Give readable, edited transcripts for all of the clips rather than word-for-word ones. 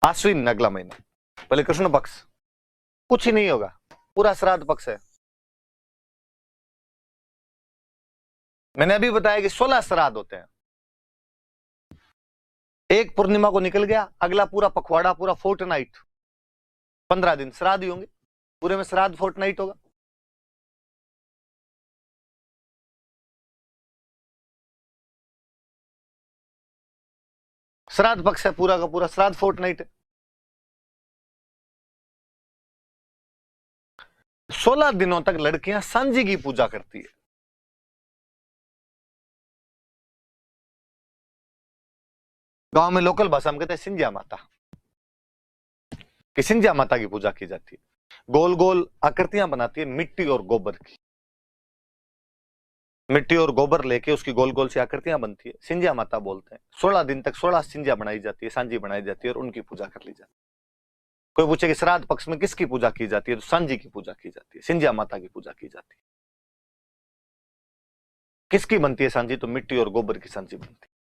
आश्विन अगला महीना, पहले कृष्ण पक्ष, कुछ ही नहीं होगा, पूरा श्राद्ध पक्ष है। मैंने अभी बताया कि 16 श्राद्ध होते हैं। एक पूर्णिमा को निकल गया, अगला पूरा पखवाड़ा, पूरा फोर्टनाइट, 15 दिन श्राद्ध ही होंगे, पूरे में श्राद्ध फोर्टनाइट होगा। श्राद्ध पक्ष है पूरा का पूरा, श्राद्ध फोर्टनाइट है। 16 दिनों तक लड़कियां सांझी की पूजा करती है। गांव में लोकल भाषा में कहते हैं सिंधिया माता, कि सिंधिया माता की पूजा की जाती है। गोल गोल आकृतियां बनाती है मिट्टी और गोबर की, मिट्टी और गोबर लेके उसकी गोल गोल सी आकृतियां बनती है, सिंधिया माता बोलते हैं। 16 दिन तक 16 सिंधिया बनाई जाती है, सांझी बनाई जाती है और उनकी पूजा कर ली जाती है। कोई पूछे कि श्राद्ध पक्ष में किसकी पूजा की जाती है, तो सांझी की पूजा की जाती है, सिंधिया माता की पूजा की जाती है। किसकी बनती है सांझी, तो मिट्टी और गोबर की सांझी बनती है।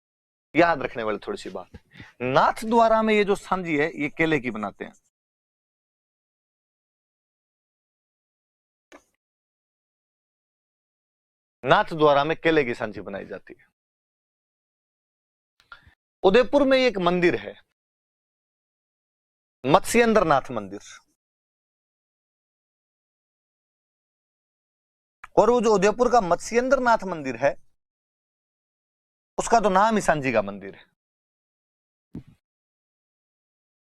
याद रखने वाली थोड़ी सी बात, नाथ द्वारा में ये जो सांझी है ये केले की बनाते हैं। नाथ द्वारा में केले की सांझी बनाई जाती है। उदयपुर में एक मंदिर है, मत्स्येंद्र नाथ मंदिर, और वो जो उदयपुर का मत्स्येंद्र नाथ मंदिर है उसका तो नाम ही सांझी का मंदिर है।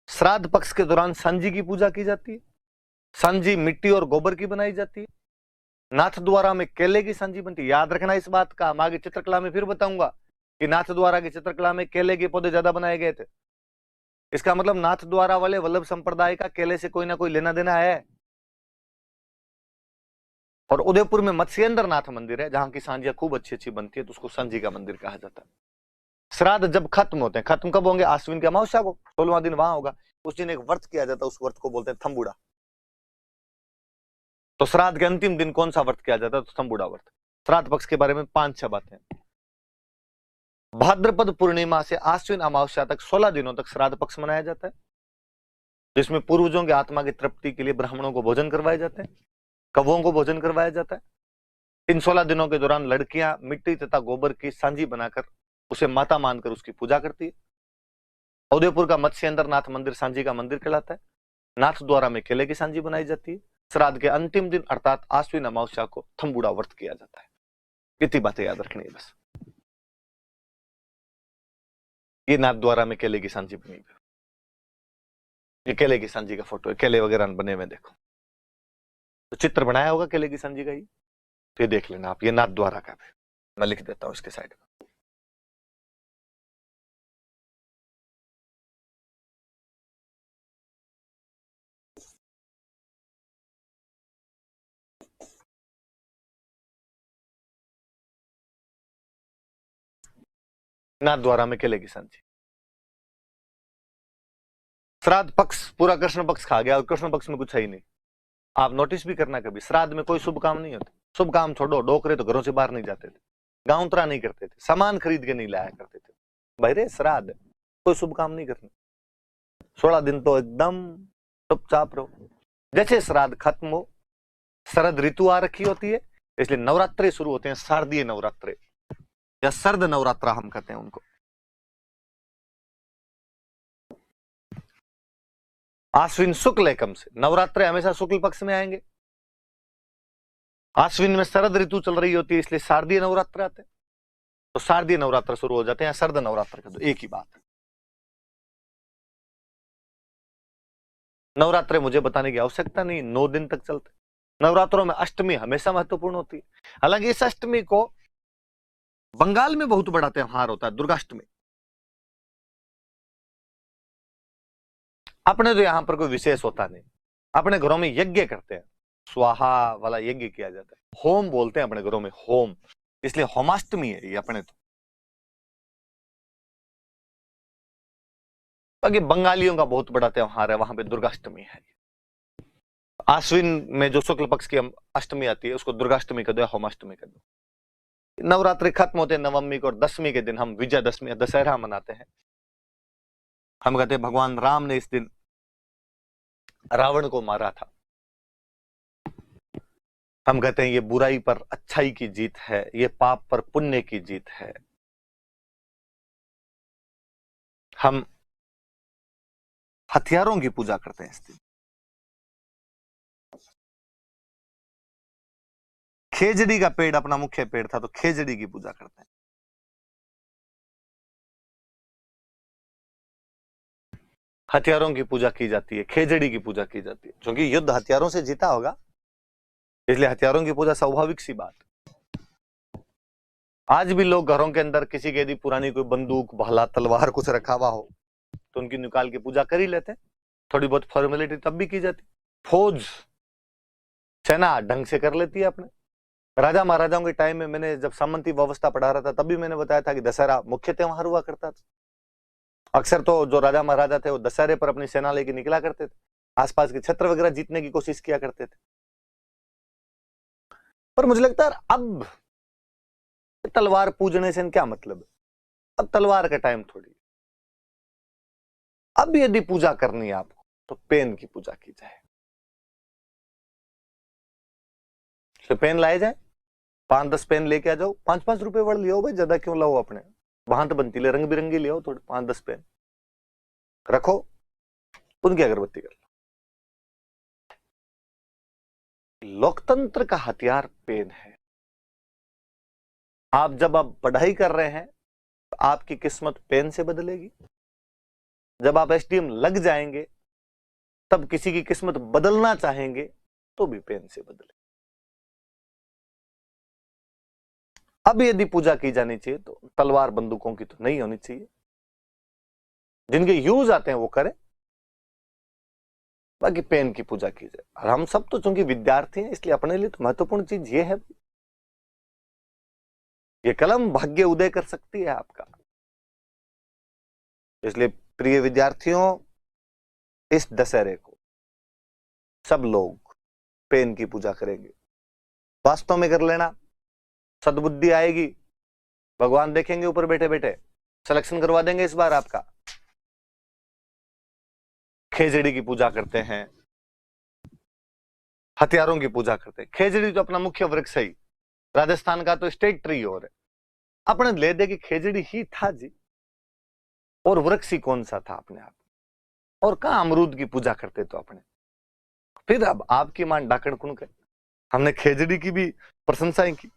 श्राद्ध पक्ष के दौरान सांझी की पूजा की जाती है। सांझी मिट्टी और गोबर की बनाई जाती है। नाथ द्वारा में केले की सांझी बनती है। याद रखना इस बात का, मैं आगे चित्रकला में फिर बताऊंगा कि नाथ द्वारा की चित्रकला में केले के पौधे ज्यादा बनाए गए थे। इसका मतलब नाथ द्वारा वाले वल्लभ संप्रदाय का केले से कोई ना कोई लेना देना है। और उदयपुर में मत्स्येंद्र नाथ मंदिर है जहां की सांझियां खूब अच्छी अच्छी बनती है, तो उसको सांझी का मंदिर कहा जाता है। श्राद्ध जब खत्म होते हैं, खत्म कब होंगे, आश्विन की अमावस्या को, 16वां दिन वहां होगा, उस दिन एक व्रत किया जाता है, उस व्रत को बोलते हैं थम्बुड़ा। तो श्राद्ध के अंतिम दिन कौन सा व्रत किया जाता है, तो थम्बुड़ा व्रत। श्राद्ध पक्ष के बारे में 5-6 बातें। भाद्रपद पूर्णिमा से आश्विन अमावस्या तक 16 दिनों तक श्राद्ध पक्ष मनाया जाता है, जिसमें पूर्वजों की आत्मा की तृप्ति के लिए ब्राह्मणों को भोजन करवाए जाते हैं, कौवों को भोजन करवाया जाता है। इन 16 दिनों के दौरान लड़कियां मिट्टी तथा गोबर की सांझी बनाकर उसे माता मानकर उसकी पूजा करती है। उदयपुर का मत्स्येंद्र नाथ मंदिर सांझी का मंदिर कहलाता है। नाथ द्वारा में केले की सांझी बनाई जाती है। श्राद्ध के अंतिम दिन अर्थात आश्विन अमावस्या को थम्बुड़ा व्रत किया जाता है। इतनी बातें याद रखनी है बस। ये नाथ द्वारा में केले की सांझी बनी हुई, ये केले की सांझी का फोटो है, केले वगैरह बने हुए देखो, तो चित्र बनाया होगा केले की सांझी का ही, तो ये देख लेना आप, ये नाथ द्वारा का है। मैं लिख देता हूं इसके साइड में। नाथ द्वारा में केले की सांझी। श्राद्ध पक्ष पूरा कृष्ण पक्ष खा गया और कृष्ण पक्ष में कुछ है ही नहीं। आप नोटिस भी करना, कभी श्राद्ध में कोई शुभ काम नहीं होते। शुभ काम छोड़ो, डोकरे तो घरों से बाहर नहीं जाते थे, गांवतरा नहीं करते थे, सामान खरीद के नहीं लाया करते थे। भाई रे श्राद्ध, कोई शुभ काम नहीं करना। 16 दिन तो एकदम चुपचाप रहो। जैसे श्राद्ध खत्म हो, शरद ऋतु आ रखी होती है, इसलिए नवरात्रे शुरू होते हैं, शारदीय नवरात्रे या शरद नवरात्रा हम कहते हैं उनको। आश्विन शुक्ल एकम से नवरात्रे हमेशा शुक्ल पक्ष में आएंगे। आश्विन में शरद ऋतु चल रही होती है, इसलिए शारदीय नवरात्र आते हैं। तो शारदीय नवरात्र शुरू हो जाते हैं, शरद नवरात्र का तो एक ही बात है। नवरात्रे मुझे बताने की आवश्यकता नहीं, 9 दिन तक चलते। नवरात्रों में अष्टमी हमेशा महत्वपूर्ण होती है। हालांकि इस अष्टमी को बंगाल में बहुत बड़ा त्योहार होता है, दुर्गाष्टमी। अपने तो यहां पर कोई विशेष होता नहीं। अपने घरों में यज्ञ करते हैं, स्वाहा वाला यज्ञ किया जाता है, होम बोलते हैं अपने घरों में, होम, इसलिए होमाष्टमी है ये अपने तो। बाकी बंगालियों का बहुत बड़ा त्योहार है, वहां पे दुर्गाष्टमी है। आश्विन में जो शुक्ल पक्ष की अष्टमी आती है उसको दुर्गाष्टमी कर दो, होमाष्टमी कर दो। नवरात्रि खत्म होते हैं नवमी को, और 10वीं के दिन हम विजयदशमी दशहरा मनाते हैं। हम कहते हैं भगवान राम ने इस दिन रावण को मारा था। हम कहते हैं ये बुराई पर अच्छाई की जीत है, ये पाप पर पुण्य की जीत है। हम हथियारों की पूजा करते हैं इस दिन। खेजड़ी का पेड़ अपना मुख्य पेड़ था, तो खेजड़ी की पूजा करते हैं। हथियारों की पूजा की जाती है, खेजड़ी की पूजा की जाती है, क्योंकि युद्ध हथियारों से जीता होगा, इसलिए हथियारों की पूजा स्वाभाविक सी बात। आज भी लोग घरों के अंदर किसी की यदि पुरानी कोई बंदूक, भाला, तलवार कुछ रखा हुआ हो तो उनकी निकाल के पूजा कर ही लेते हैं। थोड़ी बहुत फॉर्मेलिटी तब भी की जाती। फौज, सेना ढंग से कर लेती है अपने। राजा महाराजाओं के टाइम में मैंने जब सामंती व्यवस्था पढ़ा रहा था तब भी मैंने बताया था कि दशहरा मुख्य त्योहार हुआ करता था। अक्सर तो जो राजा महाराजा थे वो दशहरे पर अपनी सेना लेके निकला करते थे, आसपास के क्षेत्र वगैरह जीतने की कोशिश किया करते थे। पर मुझे लगता है अब तलवार पूजने से क्या मतलब है? अब तलवार का टाइम थोड़ी। अब यदि पूजा करनी है आपको तो पेन की पूजा की जाए। तो पेन लाए जाए, 5-10 पेन लेके आ जाओ, 5-5 रुपए वाले ले आओ भाई, ज्यादा क्यों लाओ? अपने भांत बनती ले, रंग बिरंगी ले आओ, थोड़े 5-10 पेन रखो, उनकी अगरबत्ती कर लो। लोकतंत्र का हथियार पेन है। जब आप पढ़ाई कर रहे हैं तो आपकी किस्मत पेन से बदलेगी। जब आप एसडीएम लग जाएंगे तब किसी की किस्मत बदलना चाहेंगे तो भी पेन से बदले। अब यदि पूजा की जानी चाहिए तो तलवार बंदूकों की तो नहीं होनी चाहिए। जिनके यूज आते हैं वो करें, बाकी पेन की पूजा की जाए। और हम सब तो चूंकि विद्यार्थी हैं इसलिए अपने लिए तो महत्वपूर्ण चीज ये है, ये कलम भाग्य उदय कर सकती है आपका। इसलिए प्रिय विद्यार्थियों, इस दशहरे को सब लोग पेन की पूजा करेंगे। वास्तव में कर लेना, सद्बुद्धि आएगी, भगवान देखेंगे ऊपर बैठे बैठे, सिलेक्शन करवा देंगे इस बार आपका। खेजड़ी की पूजा करते हैं, हथियारों की पूजा करते हैं। खेजड़ी तो अपना मुख्य वृक्ष है, राजस्थान का तो स्टेट ट्री और है। अपने ले दे कि खेजड़ी ही था जी, और वृक्ष ही कौन सा था अपने आप। और कहां अमरूद की पूजा करते तो अपने। फिर अब आपकी मान डाकण कुण कर, हमने खेजड़ी की भी प्रशंसाएं की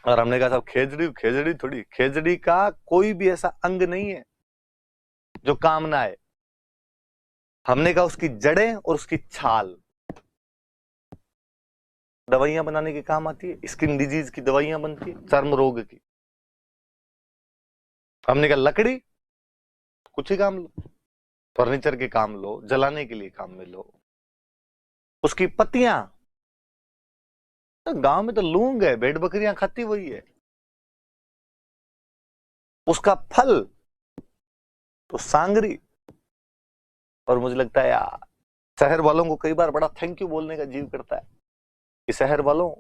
और हमने कहा साहब खेजड़ी खेजड़ी थोड़ी, खेजड़ी का कोई भी ऐसा अंग नहीं है जो काम ना आए। हमने कहा उसकी जड़ें और उसकी छाल दवाइयां बनाने के काम आती है। स्किन डिजीज की दवाइयां बनती है, चर्म रोग की। हमने कहा लकड़ी कुछ ही काम लो, फर्नीचर के काम लो, जलाने के लिए काम में लो। उसकी पत्तियां तो गांव में तो लूंग है, भेड़ बकरियां खाती वही है। उसका फल तो सांगरी। और मुझे लगता है यार शहर वालों को कई बार बड़ा थैंक यू बोलने का जीव करता है कि शहर वालों,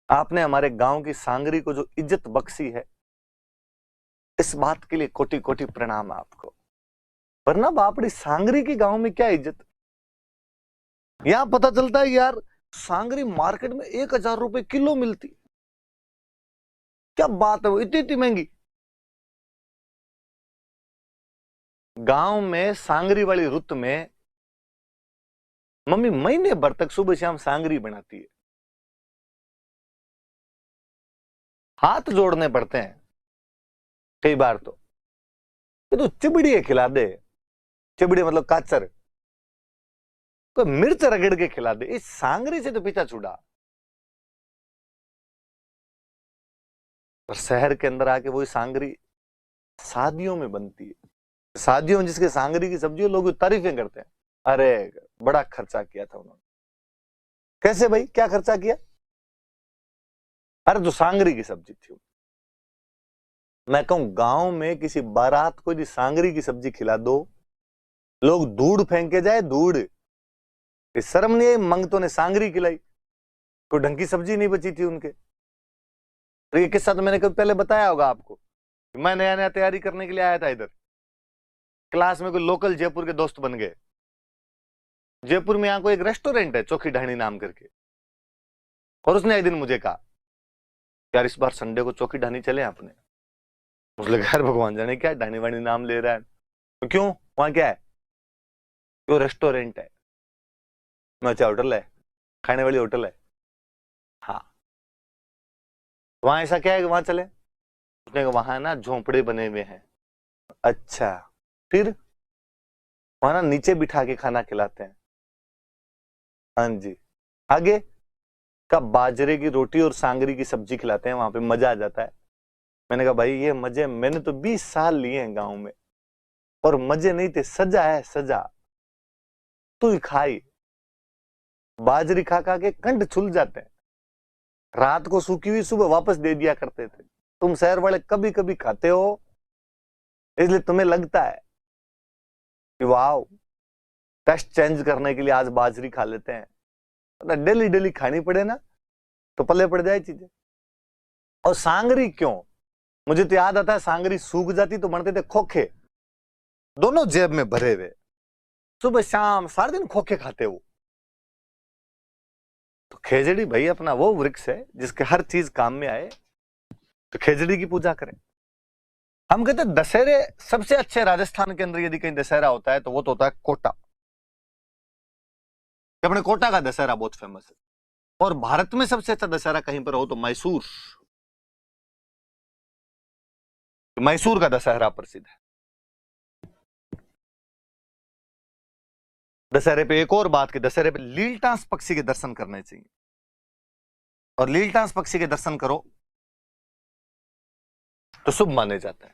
आपने हमारे गांव की सांगरी को जो इज्जत बख्शी है, इस बात के लिए कोटि कोटि प्रणाम आपको। वरना बापड़ी सांगरी की गांव में क्या इज्जत। यहां पता चलता है यार सांगरी मार्केट में 1000 रुपए किलो मिलती। क्या बात है, वो इतनी इतनी महंगी। गांव में सांगरी वाली रुत में मम्मी महीने भर तक सुबह शाम सांगरी बनाती है। हाथ जोड़ने पड़ते हैं कई बार तो। ये तो चिबड़ी खिला दे, चिबड़ी मतलब काचर, तो मिर्च रगड़ के खिला दे, इस सांगरी से तो पीछा छुड़ा। और शहर के अंदर आके वही सांगरी शादियों में बनती है। शादियों में जिसके सांगरी की सब्जी लोग तारीफें करते हैं, अरे बड़ा खर्चा किया था उन्होंने। कैसे भाई, क्या खर्चा किया? अरे जो सांगरी की सब्जी थी। मैं कहूं गांव में किसी बारात को यदि सांगरी की सब्जी खिला दो, लोग धूड़ फेंक के जाए, धूड़। शर्म नहीं आई, मंगतों ने सांगरी खिलाई, कोई ढंग की सब्जी नहीं बची थी उनके। तो ये किस्सा तो मैंने कभी पहले बताया होगा आपको। मैं नया नया तैयारी करने के लिए आया था इधर, क्लास में कोई लोकल जयपुर के दोस्त बन गए। जयपुर में यहाँ कोई एक रेस्टोरेंट है चौकी ढाणी नाम करके, और उसने एक दिन मुझे कहा यार इस बार संडे को चौकी ढाणी चले अपने। मुझे लगा यार भगवान जाने क्या ढाणी वाणी नाम ले रहा है, तो क्यों वहां क्या है? वो रेस्टोरेंट है। मैं अच्छा होटल है, खाने वाली होटल है। हाँ वहां ऐसा क्या है कि वहां चले? उसने कहा वहां ना झोंपड़े बने हुए हैं। अच्छा फिर? वहां ना नीचे बिठा के खाना खिलाते हैं। हाँ जी। आगे का बाजरे की रोटी और सांगरी की सब्जी खिलाते हैं, वहां पे मजा आ जाता है। मैंने कहा भाई ये मजे मैंने तो 20 साल लिए हैं गांव में, और मजे नहीं थे, सजा है सजा। तू ही खाई, बाजरी खा खा के कंठ छुल जाते हैं। रात को सूखी हुई सुबह वापस दे दिया करते थे। तुम शहर वाले कभी कभी खाते हो, इसलिए तुम्हें लगता है कि वाह टेस्ट चेंज करने के लिए आज बाजरी खा लेते हैं। डेली डेली खानी पड़े ना तो पल्ले पड़ जाए चीजें। और सांगरी क्यों? मुझे तो याद आता है सांगरी सूख जाती तो बनते थे खोखे, दोनों जेब में भरे हुए, सुबह शाम सारे दिन खोखे खाते वो। तो खेजड़ी भाई अपना वो वृक्ष है जिसके हर चीज काम में आए, तो खेजड़ी की पूजा करें। हम कहते हैं दशहरे सबसे अच्छे राजस्थान के अंदर यदि कहीं दशहरा होता है तो वो तो होता है कोटा। अपने कोटा का दशहरा बहुत फेमस है। और भारत में सबसे अच्छा दशहरा कहीं पर हो तो मैसूर, मैसूर का दशहरा प्रसिद्ध है। दशहरे पे एक और बात कि दशहरे पे लीलटास पक्षी के दर्शन करने चाहिए, और लीलटास पक्षी के दर्शन करो तो शुभ माने जाते हैं।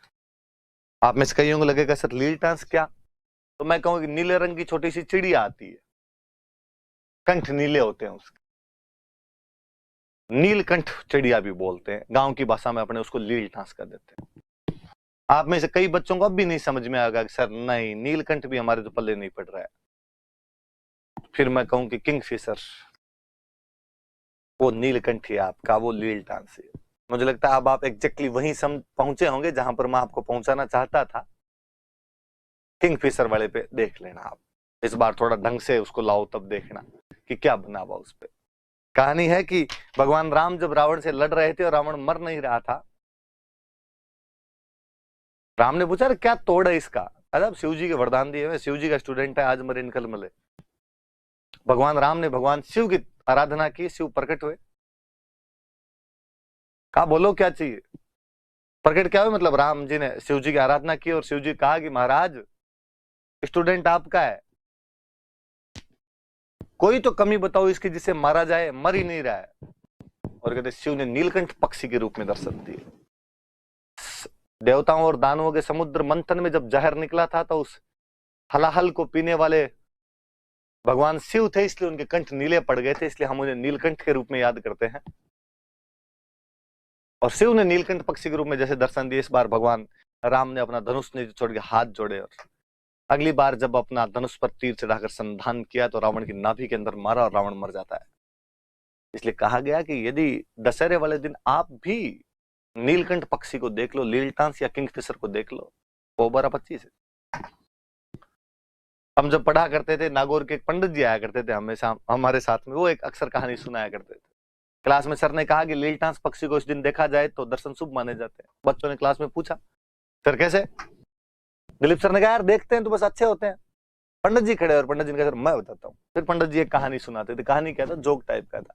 आप में से कईयों को लगेगा सर लीलटास क्या? तो मैं कहूंगा कि नीले रंग की छोटी सी चिड़िया आती है, कंठ नीले होते हैं उसके, नीलकंठ चिड़िया भी बोलते हैं, गांव की भाषा में अपने उसको लीलटास कर देते हैं। आप में से कई बच्चों को अब भी नहीं समझ में आएगा कि सर नहीं नीलकंठ भी हमारे तो पल्ले नहीं पड़ रहा है। फिर मैं कहूं कि किंगफिशर वो नीलकंठ है आपका, वो लीलटास है। मुझे लगता है अब आप एग्जैक्टली वहीं पहुंचे होंगे जहां पर मैं आपको पहुंचाना चाहता था। किंगफिशर वाले पे देख लेना आप, इस बार थोड़ा ढंग से उसको लाओ तब देखना कि क्या बना हुआ उस पे। कहानी है कि भगवान राम जब रावण से लड़ रहे थे और रावण मर नहीं रहा था, राम ने पूछा क्या तोड़ है इसका? अरे अब शिव जी के वरदान दिए हुए, शिव जी का स्टूडेंट है, आज मरे निकल मले। भगवान राम ने भगवान शिव की आराधना की, शिव प्रकट हुए। कहा बोलो क्या चाहिए? प्रकट क्या हुए मतलब राम जी ने शिव जी की आराधना की और शिव जी कहा कि महाराज स्टूडेंट आपका है, कोई तो कमी बताओ इसकी जिसे मारा जाए, मर ही नहीं रहा है। और कहते शिव ने नीलकंठ पक्षी के रूप में दर्शन दिए। देवताओं और दानवों के समुद्र मंथन में जब जहर निकला था तो उस हलाहल को पीने वाले भगवान शिव थे, इसलिए उनके कंठ नीले पड़ गए थे, इसलिए हम उन्हें नीलकंठ के रूप में याद करते हैं। और शिव ने नीलकंठ पक्षी के रूप में जैसे दर्शन दिए, इस बार भगवान राम ने अपना धनुष ने छोड़ के हाथ जोड़े, और अगली बार जब अपना धनुष पर तीर चढ़ाकर संधान किया तो रावण की नाभि के अंदर मारा और रावण मर जाता है। इसलिए कहा गया कि यदि दशहरे वाले दिन आप भी नीलकंठ पक्षी को देख लो, लीलटास या किंगफिशर को देख लो, वो 12-25 है। हम जब पढ़ा करते थे, नागौर के एक पंडित जी आया करते थे हमेशा हमारे साथ में, वो एक अक्सर कहानी सुनाया करते थे। क्लास में सर ने कहा कि लीलटास पक्षी को इस दिन देखा जाए तो दर्शन शुभ माने जाते हैं। बच्चों ने क्लास में पूछा सर कैसे? दिलीप सर ने कहा यार देखते हैं तो बस अच्छे होते हैं। पंडित जी खड़े और पंडित जी ने कहा सर मैं बताता हूँ। फिर पंडित जी एक कहानी सुनाते थे। कहानी क्या था, जोक टाइप का था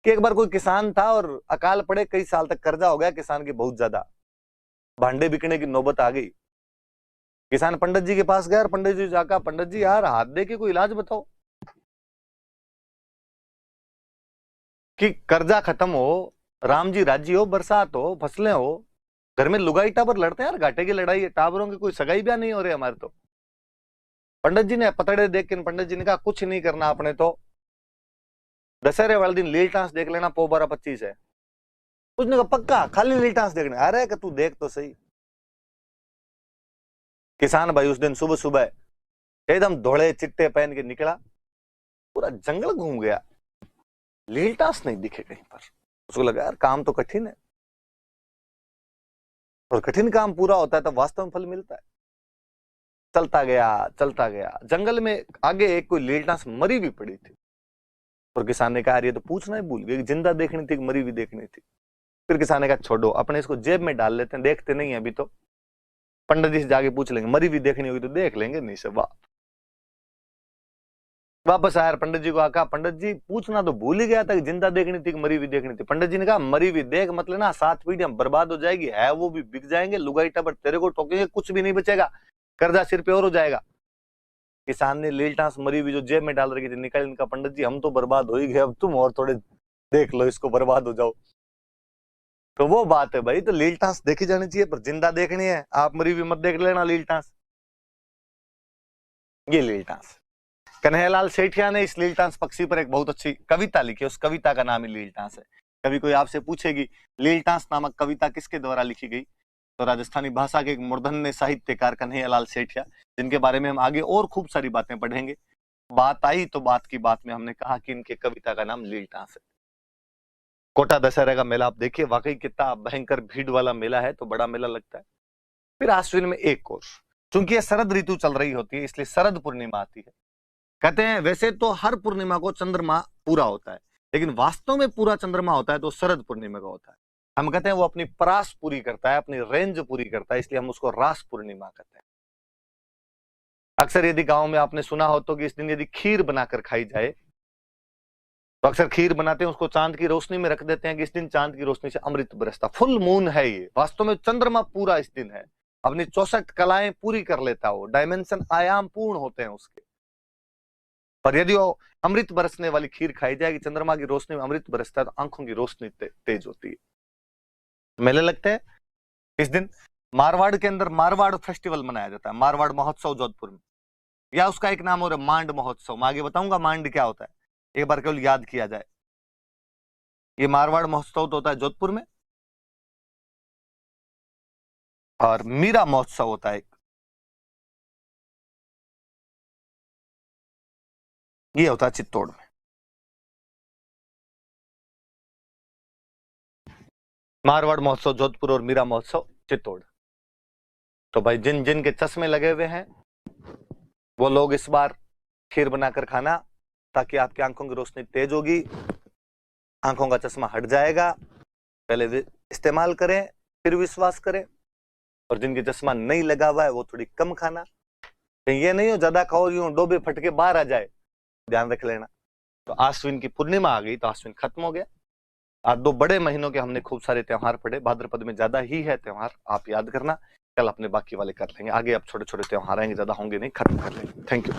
कि एक बार कोई किसान था और अकाल पड़े, कई साल तक कर्जा हो गया किसान की बहुत ज्यादा, भांडे बिकने की नौबत आ गई। किसान पंडित जी के पास गया और पंडित जी जाकर पंडित जी यार हाथ दे के कोई इलाज बताओ कि कर्जा खत्म हो, राम जी राजी हो, बरसात हो, फसलें हो, घर में लुगाई टाबर लड़ते हैं यार, घाटे की लड़ाई है, टाबरों की कोई सगाई ब्याह नहीं हो रही हमारे। तो पंडित जी ने पतड़े देख के पंडित जी ने कहा कुछ नहीं करना आपने, तो दशहरे वाले दिन लीलटास देख लेना, पो 12-25 है। उसने कहा पक्का खाली लीलटास देखना? अरे कि तू देख तो सही। किसान भाई उस दिन सुबह सुबह एकदम धोले चिट्टे पहन के निकला, पूरा जंगल घूम गया, लीलटास नहीं दिखे कहीं पर। उसको लगा यार काम तो कठिन है, और कठिन काम पूरा होता है तब वास्तव में फल मिलता है। चलता गया। जंगल में आगे एक कोई लीलटास मरी भी पड़ी थी, और किसान ने कहा ये तो पूछना ही भूल गए, जिंदा देखनी थी, मरी भी देखनी थी। फिर किसान ने कहा छोड़ो, अपने इसको जेब में डाल लेते हैं, देखते नहीं है अभी तो, पंडित जी से जाके पूछ लेंगे, मरी भी देखनी होगी तो देख लेंगे, नहीं से वापस आया पंडित जी को, कहा पंडित जी पूछना तो भूल ही गया था कि जिंदा देखनी थी कि मरी भी देखनी थी। पंडित जी ने कहा मरी भी देख मतलब ना 7 पीढ़ियां बर्बाद हो जाएगी, है वो भी बिक जाएंगे, लुगाई टबर तेरे को ठोकेंगे, कुछ भी नहीं बचेगा, कर्जा सिर पे और हो जाएगा। किसान ने लीलटास मरी भी जो जेब में डाल रखी थी निकाल, इनका पंडित जी हम तो बर्बाद हो ही गए, अब तुम और थोड़े देख लो इसको, बर्बाद हो जाओ। तो वो बात है भाई, तो लीलटास देखी जानी चाहिए, पर जिंदा देखनी है, आप मरी भी मत देख लेना लीलटास। ये लीलटास, कन्हैयालाल सेठिया ने इस लीलटास पक्षी पर एक बहुत अच्छी कविता लिखी, उस कविता का नाम ही लीलटास है। कभी कोई आपसे पूछेगी लीलटास नामक कविता किसके द्वारा लिखी गई, तो राजस्थानी भाषा के एक मूर्धन्य साहित्यकार कन्हैयालाल सेठिया, जिनके बारे में हम आगे और खूब सारी बातें पढ़ेंगे। बात आई तो बात की बात में हमने कहा कि इनके कविता का नाम लीलटास है। कोटा दशहरा का मेला आप देखिए, वाकई कितना भयंकर भीड़ वाला मेला है, तो बड़ा मेला लगता है। फिर आश्विन में एक और, चूंकि ये शरद ऋतु चल रही होती है इसलिए शरद पूर्णिमा आती है। कहते हैं वैसे तो हर पूर्णिमा को चंद्रमा पूरा होता है, लेकिन वास्तव में पूरा चंद्रमा होता है तो शरद पूर्णिमा का होता है। हम कहते हैं वो अपनी परास पूरी करता है, अपनी रेंज पूरी करता है, इसलिए हम उसको रास पूर्णिमा कहते हैं। अक्सर यदि गांव में आपने सुना हो तो कि इस दिन यदि खीर बनाकर खाई जाए, तो अक्सर खीर बनाते हैं उसको चांद की रोशनी में रख देते हैं कि इस दिन चांद की रोशनी से अमृत बरसता, फुल मून है ये, वास्तव में चंद्रमा पूरा इस दिन है, अपनी 64 कलाएं पूरी कर लेता हो, डायमेंशन आयाम पूर्ण होते हैं उसके। पर यदि वो अमृत बरसने वाली खीर खाई जाएगी, चंद्रमा की रोशनी में अमृत बरसता है, तो आंखों की रोशनी तेज होती है। मेले लगते हैं इस दिन। मारवाड़ के अंदर मारवाड़ फेस्टिवल मनाया जाता है, मारवाड़ महोत्सव जोधपुर में, या उसका एक नाम और मांड महोत्सव। मैं आगे बताऊंगा मांड क्या होता है, एक बार केवल याद किया जाए। ये मारवाड़ महोत्सव तो होता है जोधपुर में, और मीरा महोत्सव होता है, ये होता है चित्तौड़ में। मारवाड़ महोत्सव जोधपुर और मीरा महोत्सव चित्तौड़। तो भाई जिन जिन के चश्मे लगे हुए हैं वो लोग इस बार खीर बनाकर खाना, ताकि आपकी आंखों की रोशनी तेज होगी, आंखों का चश्मा हट जाएगा। पहले इस्तेमाल करें फिर विश्वास करें, और जिनके चश्मा नहीं लगा हुआ है वो थोड़ी कम खाना, ये नहीं हो ज्यादा खाओ यूं डोबे फटके बाहर आ जाए, ध्यान रख लेना। तो आश्विन की पूर्णिमा आ गई तो आश्विन खत्म हो गया। आज 2 बड़े महीनों के हमने खूब सारे त्योहार पढ़े, भाद्रपद में ज्यादा ही है त्योहार, आप याद करना, कल अपने बाकी वाले कर लेंगे, आगे अब छोटे छोटे त्योहार आएंगे, ज्यादा होंगे नहीं, खत्म कर लेंगे। Thank you.